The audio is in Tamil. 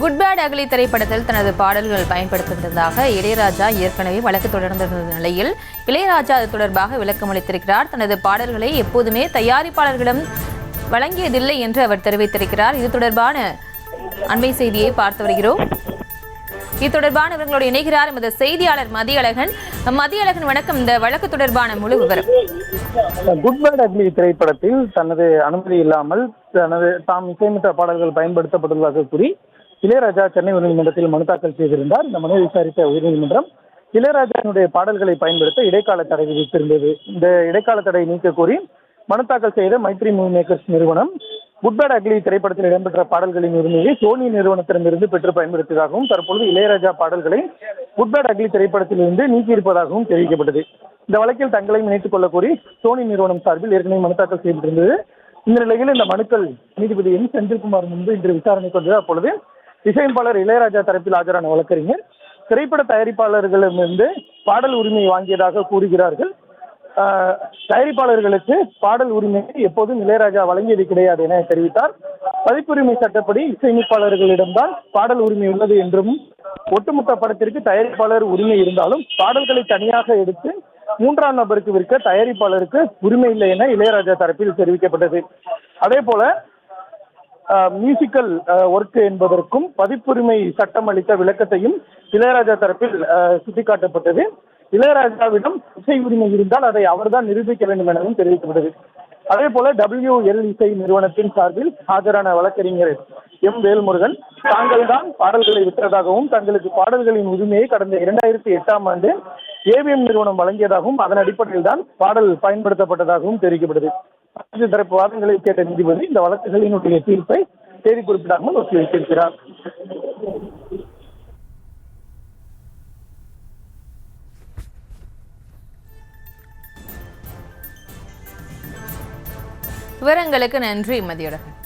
குட் பேட் அகலி திரைப்படத்தில் தனது பாடல்கள் பயன்படுத்தப்பட்டதாக இளையராஜா ஏற்கனவே வழக்கு தொடர்ந்திருந்த நிலையில் இளையராஜா அது தொடர்பாக விளக்கம் அளித்திருக்கிறார். தனது பாடல்களை எப்போதுமே தயாரிப்பாளர்களிடம் வழங்கியதில்லை என்று அவர் தெரிவித்திருக்கிறார். இது தொடர்பான அண்மை செய்தியை பார்த்து வருகிறோம். இது தொடர்பான இவர்களோடு இணைகிறார் எமது செய்தியாளர் மதியழகன். வணக்கம். இந்த வழக்கு தொடர்பான முழு விவரம். குட் பேட் அக்லி திரைப்படத்தில் தனது அனுமதி இல்லாமல் தாம் இசையமைத்த பாடல்கள் பயன்படுத்தப்பட்டுள்ளதாக கூறி இளையராஜா சென்னை உயர்நீதிமன்றத்தில் மனு தாக்கல் செய்திருந்தார். இந்த மனுவை விசாரித்த உயர்நீதிமன்றம் இளையராஜாவினுடைய பாடல்களை பயன்படுத்த இடைக்கால தடை விதித்திருந்தது. இந்த இடைக்கால தடை நீக்க கோரி மனு தாக்கல் செய்த மைத்ரி மூவி மேக்கர்ஸ் நிறுவனம் குட் பேட் அக்லி திரைப்படத்தில் இடம்பெற்ற பாடல்களின் உரிமையை சோனி நிறுவனத்திடமிருந்து பெற்று பயன்படுத்தியதாகவும் தற்பொழுது இளையராஜா பாடல்களை குட் பேட் அக்லி திரைப்படத்திலிருந்து நீக்கியிருப்பதாகவும் தெரிவிக்கப்பட்டது. இந்த வழக்கில் தங்களையும் இணைத்துக் கொள்ள கோரி சோனி நிறுவனம் சார்பில் ஏற்கனவே மனு தாக்கல் செய்திருந்தது. இந்த நிலையில் இந்த மனுக்கள் நீதிபதி என் செந்தில்குமார் முன்பு இன்று விசாரணைக்கு வந்தது. அப்பொழுது இசையமைப்பாளர் இளையராஜா தரப்பில் ஆஜரான வழக்கறிஞர் திரைப்பட தயாரிப்பாளர்களிடமிருந்து பாடல் உரிமையை வாங்கியதாக கூறுகிறார்கள். தயாரிப்பாளர்களுக்கு பாடல் உரிமையை எப்போதும் இளையராஜா வழங்கியது கிடையாது என தெரிவித்தார். பதிப்புரிமை சட்டப்படி இசையமைப்பாளர்களிடம்தான் பாடல் உரிமை உள்ளது என்றும் ஒட்டுமொத்த படத்திற்கு தயாரிப்பாளர் உரிமை இருந்தாலும் பாடல்களை தனியாக எடுத்து மூன்றாம் நபருக்கு விற்க தயாரிப்பாளருக்கு உரிமை இல்லை என இளையராஜா தரப்பில் தெரிவிக்கப்பட்டது. அதே போல மியூசிக்கல் ஒர்க் என்பதற்கும் பதிப்புரிமை சட்டம் அளித்த விளக்கத்தையும் இளையராஜா தரப்பில் சுட்டிக்காட்டப்பட்டது. இளையராஜாவிடம் இசை உரிமை இருந்தால் அதை அவர்தான் நிரூபிக்க வேண்டும் எனவும் தெரிவிக்கப்பட்டது. அதே போல WL இசை நிறுவனத்தின் சார்பில் ஆஜரான வழக்கறிஞர் எம் வேல்முருகன் தாங்கள் தான் பாடல்களை விற்றதாகவும் தங்களுக்கு பாடல்களின் உரிமையை கடந்த 2008ஆம் ஆண்டு AVM நிறுவனம் வழங்கியதாகவும் அதன் அடிப்படையில் தான் பாடல் பயன்படுத்தப்பட்டதாகவும் தெரிவிக்கப்பட்டது. தரப்பு வாதங்களை கேட்ட நீதிபதி இந்த வழக்குகளினுடைய தீர்ப்பை தேதி குறிப்பிடாமல் ஒத்திவைத்திருக்கிறார். விவரங்களுக்கு நன்றி மதியழகன்.